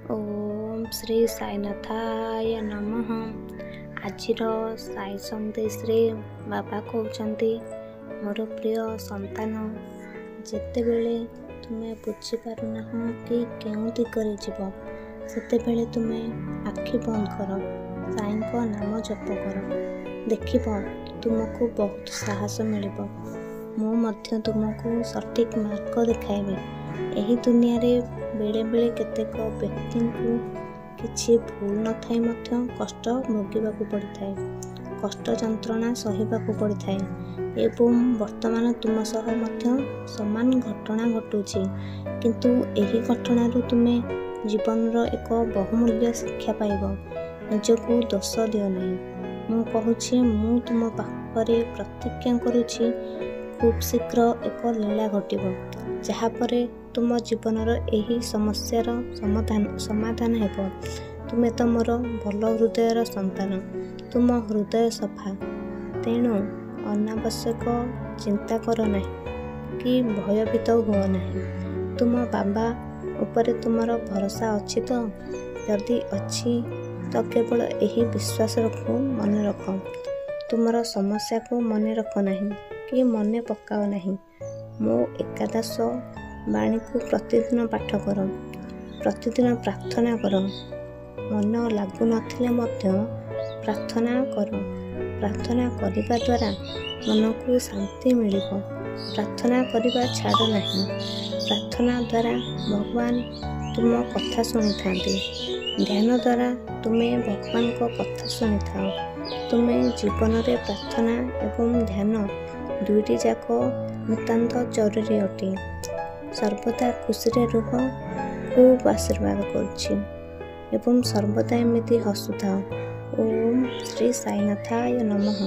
ओम श्री साईनाथाय नमः। आजिर साई संदेश रे बाबा कहते मोर प्रिय संतान जेतेबेले तुमे बुझी पारुना कि केउं दिगरे जीव सेतेबेले तुमे आखि बंद कर, साईं नाम जप कर, देखिब तुमको बहुत साहस मिलिब। मु मध्य तुमको सठिक मार्ग देखाइबी। एही दुनिया रे बेले बेले केतेक व्यक्ति को किछि भूल न थाई मध्य कष्ट भोगिबाकू पड़िथाए, कष्ट जंत्रणा सहिबाकू पड़िथाए एवं वर्तमान तुम सह मध्य समान घटना घटुछि, किंतु एही घटनारू तुमे जीवन रो एक बहुमूल्य शिक्षा पाइब। निजको दोष दियो नहीं। मु कहूछि मु तुम पाखरे प्रतिज्ञा करुछि खूब शीघ्र एक लीला घटिब, जहा परे तुम जीवनर एही समस्यार समाधान हेब। तुमे तो मोर भल हृदयर संतान, तुम हृदय सफा, तेणु अनावश्यक चिंता कर नहीं कि भयभीत हुओ नहीं। तुम बाबा उपरे तुमर भरोसा अच्छी तो? यदि अच्छी तो केवल यही विश्वास रखो, मन रख। तुमर समस्या को मन रख नहीं कि मन पकाओ नहीं। मो एकादश बाणी को प्रतिदिन पाठ कर, प्रतिदिन प्रार्थना कर। मन लागू नथिले मध्य प्रार्थना कर। प्रार्थना करिबा द्वारा मन को शांति मिलिब। प्रार्थना करिबा छाड़ नहीं। प्रार्थना द्वारा भगवान तुम कथा शुणी थांती। ध्यान द्वारा तुमे भगवान को कथा शुणी थाओ। तुमे जीवन रे प्रार्थना एवं ध्यान दुईटी जाक नितांत जरूरी अटे। सर्वदा खुशी रे रुह, खूब आशीर्वाद करुछि एवं सर्वदा एमिति हसुथाओ। ओम श्री साईनाथाय नमः।